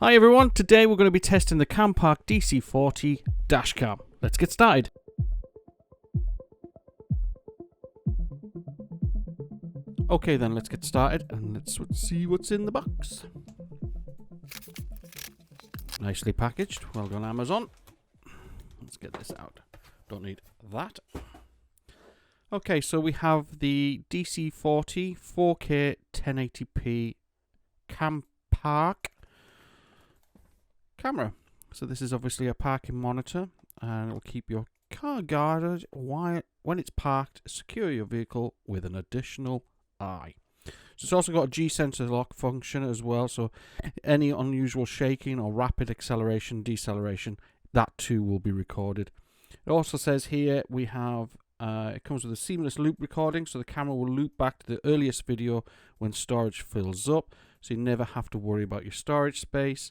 Hi everyone, today we're going to be testing the Campark DC40 Dashcam. Let's get started. Okay then, let's get started and let's see what's in the box. Nicely packaged, well done Amazon. Let's get this out. Don't need that. Okay, so we have the DC40 4K 1080p Campark camera. So this is obviously a parking monitor and it will keep your car guarded when it's parked, secure your vehicle with an additional eye. So it's also got a G-sensor lock function as well, so any unusual shaking or rapid acceleration, deceleration, that too will be recorded. It also says here we have it comes with a seamless loop recording, so the camera will loop back to the earliest video when storage fills up, so you never have to worry about your storage space.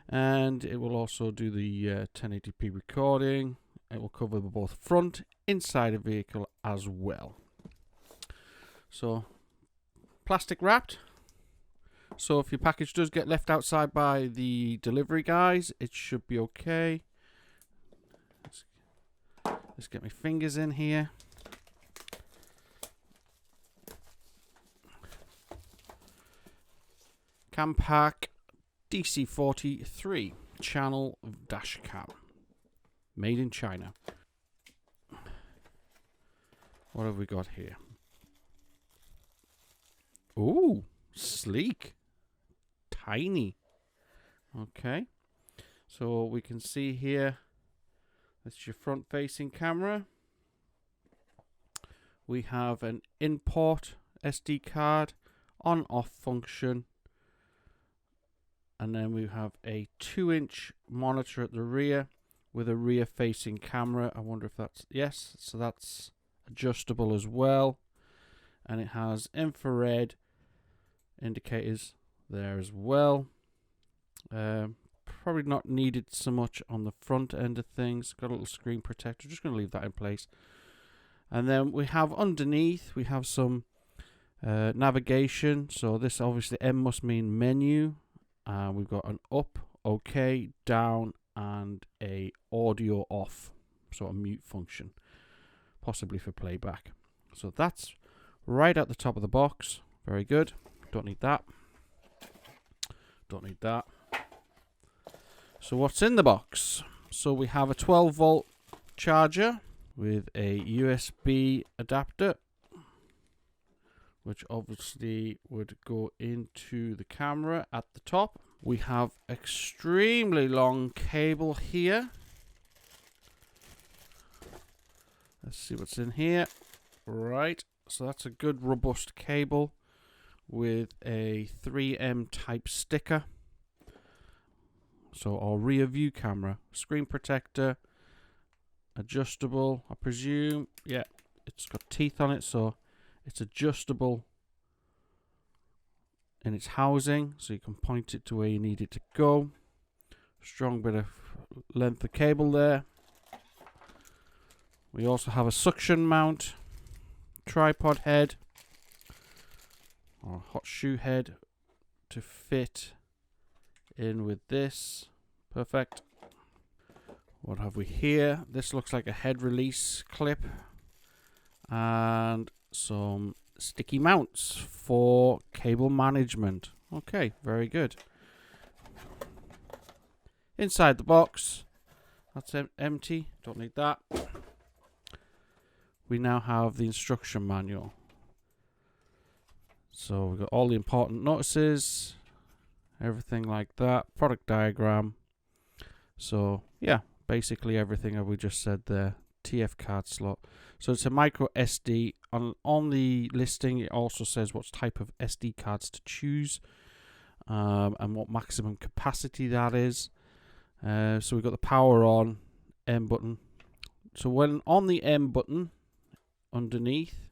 And it will also do the 1080p recording. It will cover both front, inside a vehicle as well. So, plastic wrapped. So if your package does get left outside by the delivery guys, it should be okay. Let's get my fingers in here. Campark DC40 3-channel Dashcam. Made in China. What have we got here? Ooh, sleek. Tiny. Okay. So we can see here, that's your front-facing camera. We have an import SD card, on-off function. And then we have a 2-inch monitor at the rear with a rear-facing camera. I wonder if that's... Yes, so that's adjustable as well. And it has infrared indicators there as well. Probably not needed so much on the front end of things. Got a little screen protector. Just going to leave that in place. And then we have underneath, we have some navigation. So this obviously M must mean menu. We've got an up, OK, down, and a audio off, so a mute function, possibly for playback. So that's right at the top of the box. Very good. Don't need that. Don't need that. So what's in the box? So we have a 12-volt charger with a USB adapter, which obviously would go into the camera at the top. We have extremely long cable here. Let's see what's in here. Right, so that's a good robust cable with a 3M type sticker. So our rear view camera, screen protector, adjustable, I presume. Yeah, it's got teeth on it, so it's adjustable in its housing, so you can point it to where you need it to go. Strong bit of length of cable there. We also have a suction mount, tripod head, or hot shoe head to fit in with this. Perfect. What have we here? This looks like a head release clip and some sticky mounts for cable management. Okay, very good. Inside the box, that's empty, don't need that. We now have the instruction manual. So we've got all the important notices, everything like that, product diagram. So yeah, basically everything that we just said there. TF card slot. So it's a micro SD. On the listing, it also says what type of SD cards to choose and what maximum capacity that is. So we've got the power on, M button. So when on the M button underneath,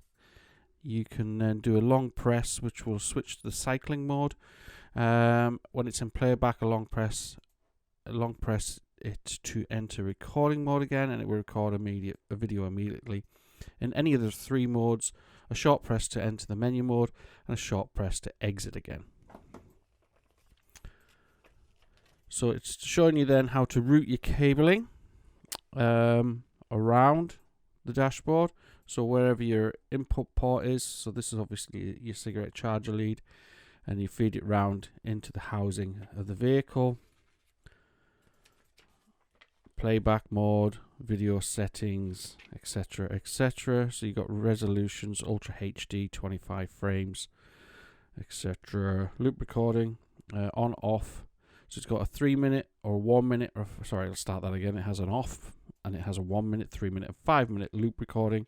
you can then do a long press, which will switch to the cycling mode. When it's in playback, a long press it to enter recording mode again, and it will record a video immediately. In any of the three modes, a short press to enter the menu mode and a short press to exit again. So it's showing you then how to route your cabling around the dashboard. So wherever your input port is, so this is obviously your cigarette charger lead, and you feed it round into the housing of the vehicle. Playback mode, video settings, etc, etc. So you got resolutions, Ultra HD, 25 frames, etc. Loop recording, on off. So it's got a 3 minute or 1 minute, or sorry, I'll start that again. It has an off, and it has a 1 minute, 3 minute, and 5 minute loop recording.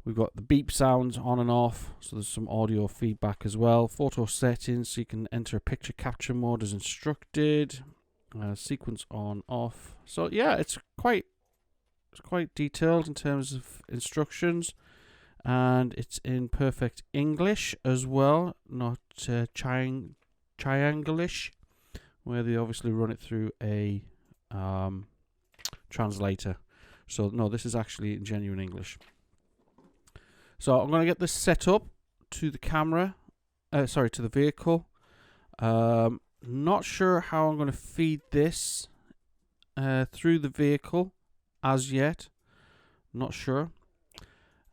We've got the beep sounds on and off, so there's some audio feedback as well. Photo settings, so you can enter a picture capture mode as instructed. Sequence on off. So yeah, it's quite detailed in terms of instructions, and it's in perfect English as well, not trianglish, where they obviously run it through a translator. So no, this is actually in genuine English. So I'm going to get this set up to the camera, to the vehicle. Not sure how I'm going to feed this through the vehicle as yet. Not sure.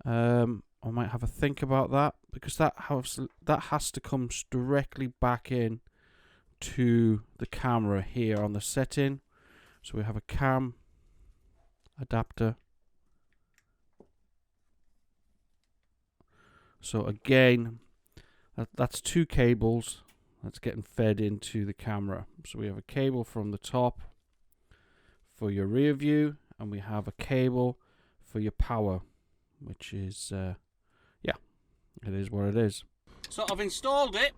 I might have a think about that, because that has to come directly back in to the camera here on the setting. So we have a cam adapter. So again, that's 2 cables that's getting fed into the camera. So we have a cable from the top for your rear view, and we have a cable for your power, which is, yeah, it is what it is. So I've installed it.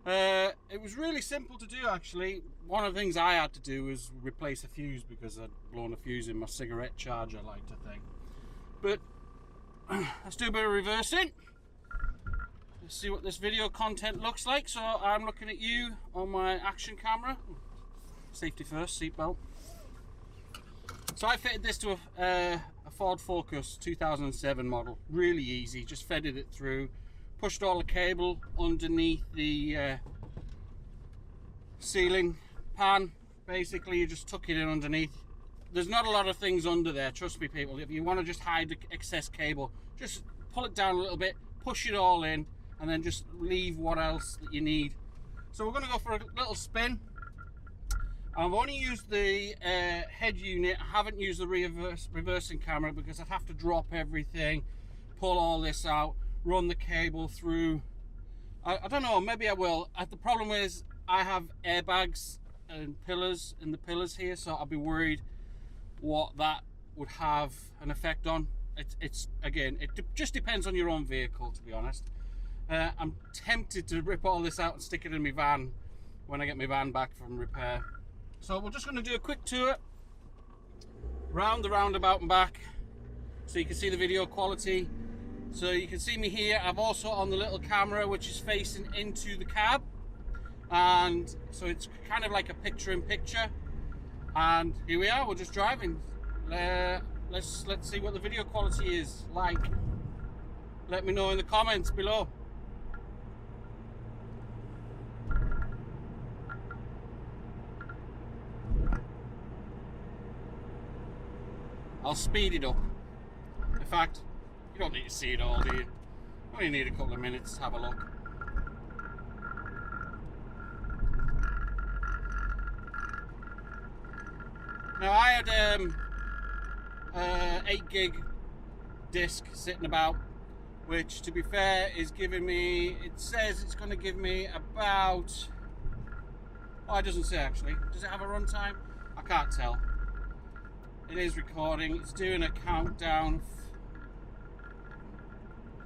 It was really simple to do, actually. One of the things I had to do was replace a fuse, because I'd blown a fuse in my cigarette charger lighter thing. But let's do a bit of reversing. Let's see what this video content looks like. So I'm looking at you on my action camera. Safety first, seatbelt. So I fitted this to a Ford Focus 2007 model. Really easy, just fed it through. Pushed all the cable underneath the ceiling pan. Basically, you just tuck it in underneath. There's not a lot of things under there, trust me people. If you want to just hide the excess cable, just pull it down a little bit, push it all in, and then just leave what else that you need. So we're going to go for a little spin. I've only used the head unit. I haven't used the reversing camera, because I'd have to drop everything, pull all this out, run the cable through. I don't know, maybe I will. The problem is I have airbags and pillars in the pillars here, so I'll be worried what that would have an effect on. It's again, it just depends on your own vehicle, to be honest. I'm tempted to rip all this out and stick it in my van when I get my van back from repair. So we're just going to do a quick tour round the roundabout and back, so you can see the video quality. So you can see me here. I've also on the little camera which is facing into the cab, and so it's kind of like a picture-in-picture. And here we are. We're just driving. Let's see what the video quality is like. Let me know in the comments below. I'll speed it up. In fact, you don't need to see it all, do you? You only need a couple of minutes to have a look. Now I had 8 gig disc sitting about, which to be fair is giving me, it says it's going to give me about, oh, it doesn't say actually. Does it have a runtime? I can't tell. It is recording, it's doing a countdown.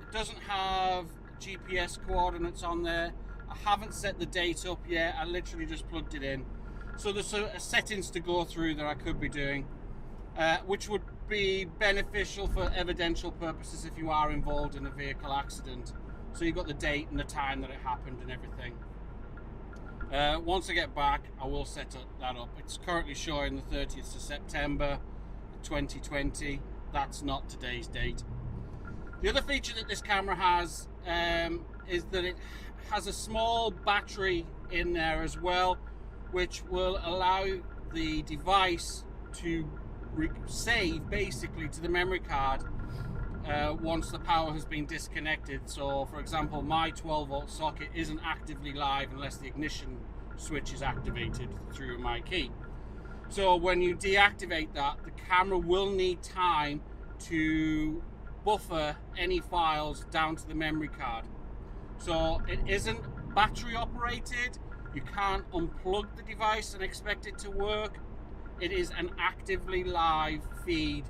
It doesn't have GPS coordinates on there. I haven't set the date up yet, I literally just plugged it in. So there's settings to go through that I could be doing, which would be beneficial for evidential purposes if you are involved in a vehicle accident. So you've got the date and the time that it happened and everything. Once I get back, I will set that up. It's currently showing the 30th of September 2020. That's not today's date. The other feature that this camera has is that it has a small battery in there as well, which will allow the device to save basically to the memory card once the power has been disconnected. So for example, my 12-volt socket isn't actively live unless the ignition switch is activated through my key. So when you deactivate that, the camera will need time to buffer any files down to the memory card. So it isn't battery operated. You can't unplug the device and expect it to work. It is an actively live feed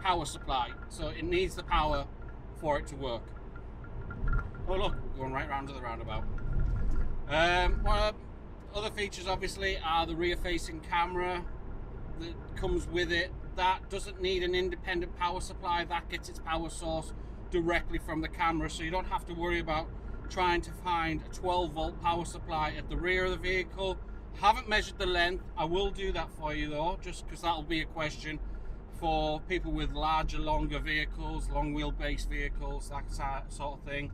power supply, so it needs the power for it to work. Oh look, we're going right round to the roundabout. Other features obviously are the rear facing camera that comes with it. That doesn't need an independent power supply. That gets its power source directly from the camera, so you don't have to worry about trying to find a 12-volt power supply at the rear of the vehicle. Haven't measured the length. I will do that for you though, just because that'll be a question for people with larger, longer vehicles, long wheelbase vehicles, that sort of thing.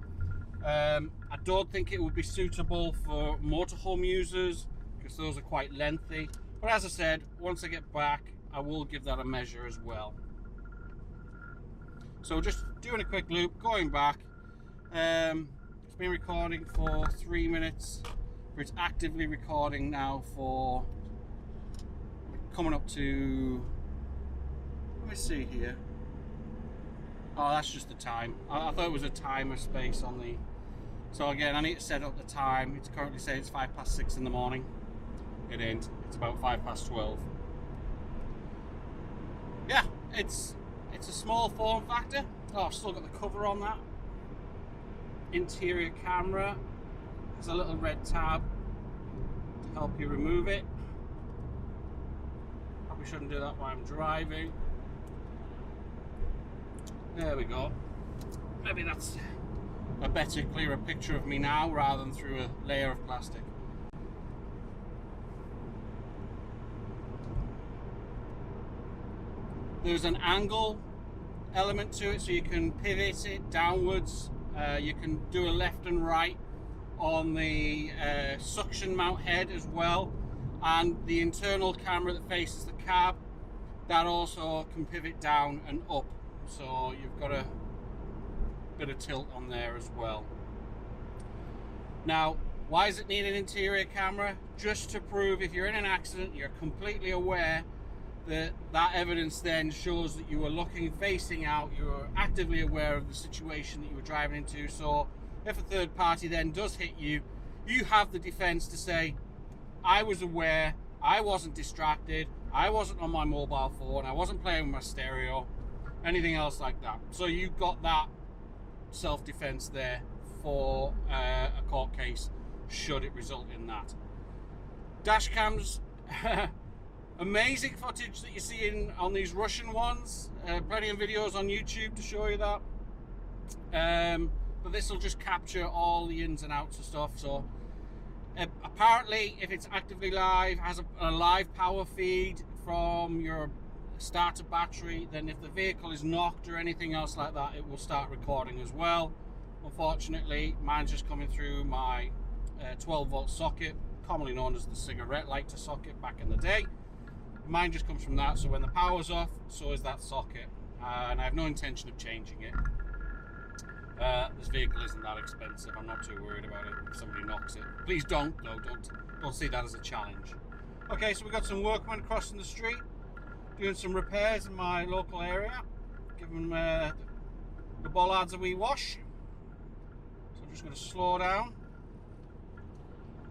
I don't think it would be suitable for motorhome users because those are quite lengthy. But as I said, once I get back, I will give that a measure as well. So just doing a quick loop, going back. It's been recording for 3 minutes. But it's actively recording now for coming up to, let me see here. Oh, that's just the time. I thought it was a timer space on the, so again, I need to set up the time. It's currently saying it's 6:05 in the morning. It ain't, it's about 12:05. Yeah, it's a small form factor. Oh, I've still got the cover on that. Interior camera. There's a little red tab to help you remove it. Probably shouldn't do that while I'm driving. There we go. Maybe that's a better, clearer picture of me now rather than through a layer of plastic. There's an angle element to it, so you can pivot it downwards. You can do a left and right on the suction mount head as well, and the internal camera that faces the cab, that also can pivot down and up, so you've got a bit of tilt on there as well. Now, why does it need an interior camera? Just to prove if you're in an accident, you're completely aware that evidence then shows that you were looking facing out, you were actively aware of the situation that you were driving into. So if a third party then does hit you, you have the defense to say, I was aware, I wasn't distracted, I wasn't on my mobile phone, I wasn't playing with my stereo, anything else like that. So you've got that self-defense there for a court case should it result in that. Dash cams, amazing footage that you see on these Russian ones. Plenty of videos on YouTube to show you that. But this will just capture all the ins and outs of stuff. So apparently, if it's actively live, has a live power feed from your starter battery, then if the vehicle is knocked or anything else like that, it will start recording as well. Unfortunately, mine's just coming through my 12-volt socket, commonly known as the cigarette lighter socket back in the day. Mine just comes from that, so when the power's off, so is that socket, and I have no intention of changing it. This vehicle isn't that expensive. I'm not too worried about it if somebody knocks it. Please don't, though. Don't see that as a challenge. Okay, so we've got some workmen crossing the street, doing some repairs in my local area, giving the bollards a wee wash. So I'm just going to slow down,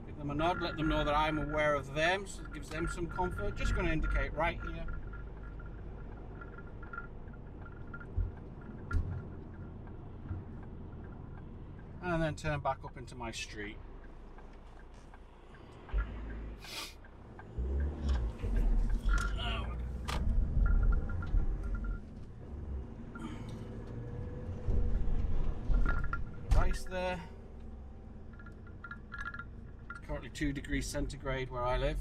give them a nod, let them know that I'm aware of them, so it gives them some comfort. Just going to indicate right here. And then turn back up into my street. Rice there. It's currently 2 degrees centigrade where I live.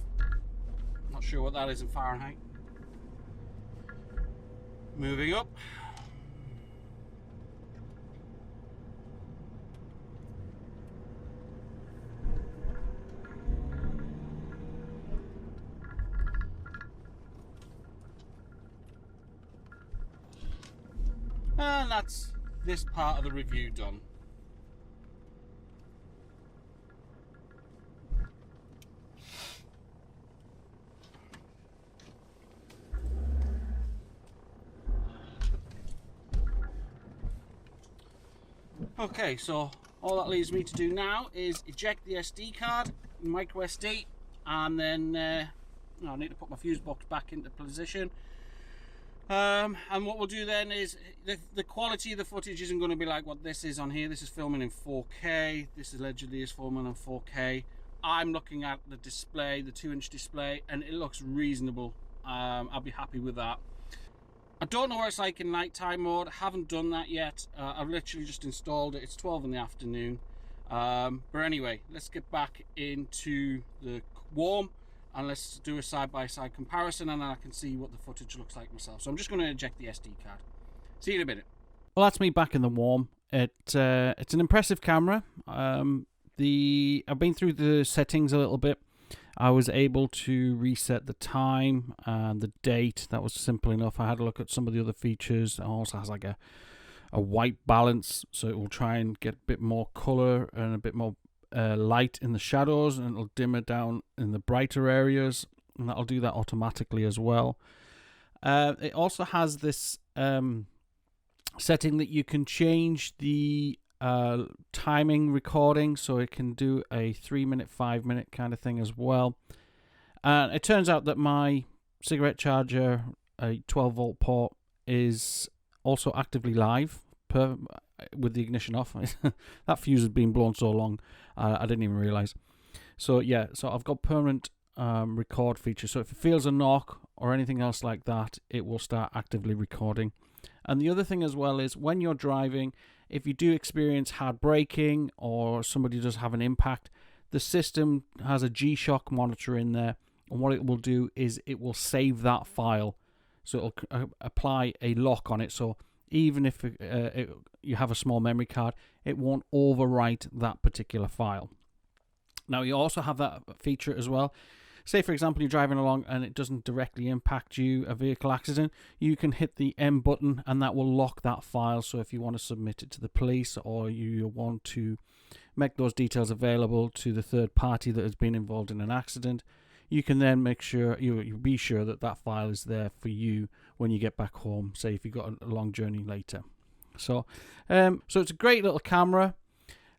Not sure what that is in Fahrenheit. Moving up. And that's this part of the review done. Okay, so all that leaves me to do now is eject the SD card, micro SD, and then I need to put my fuse box back into position. And what we'll do then is the quality of the footage isn't going to be like what this is on here. This is filming in 4K. This allegedly is filming in 4K. I'm looking at the display, the 2-inch display, and it looks reasonable. I'll be happy with that. I don't know what it's like in nighttime mode. I haven't done that yet. I've literally just installed it. It's 12 in the afternoon. But anyway, let's get back into the warm and let's do a side-by-side comparison, and then I can see what the footage looks like myself. So I'm just going to eject the SD card. See you in a minute. Well, that's me back in the warm. It's an impressive camera. I've been through the settings a little bit. I was able to reset the time and the date. That was simple enough. I had a look at some of the other features. It also has like a white balance, so it will try and get a bit more color and a bit more light in the shadows, and it'll dimmer down in the brighter areas, and that'll do that automatically as well. It also has this setting that you can change the timing recording, so it can do a 3-minute, 5-minute kind of thing as well. And it turns out that my cigarette charger, a 12-volt port, is also actively live with the ignition off. That fuse has been blown so long I didn't even realize. So yeah, so I've got permanent record feature, so if it feels a knock or anything else like that, it will start actively recording. And the other thing as well is when you're driving, if you do experience hard braking or somebody does have an impact, the system has a G-Shock monitor in there, and what it will do is it will save that file. So it'll apply a lock on it, so even if you have a small memory card, it won't overwrite that particular file. Now you also have that feature as well. Say for example you're driving along and it doesn't directly impact you, a vehicle accident, you can hit the M button and that will lock that file. So if you want to submit it to the police, or you want to make those details available to the third party that has been involved in an accident, you can then make sure you be sure that that file is there for you when you get back home, say if you've got a long journey later. So it's a great little camera.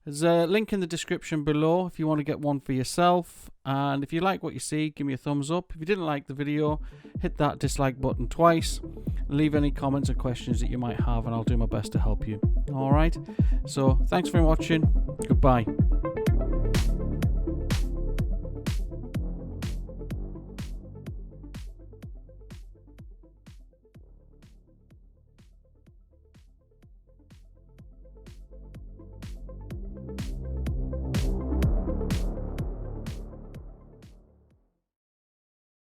There's a link in the description below if you want to get one for yourself. And if you like what you see, give me a thumbs up. If you didn't like the video, hit that dislike button twice. Leave any comments or questions that you might have, and I'll do my best to help you. Alright, so thanks for watching. Goodbye.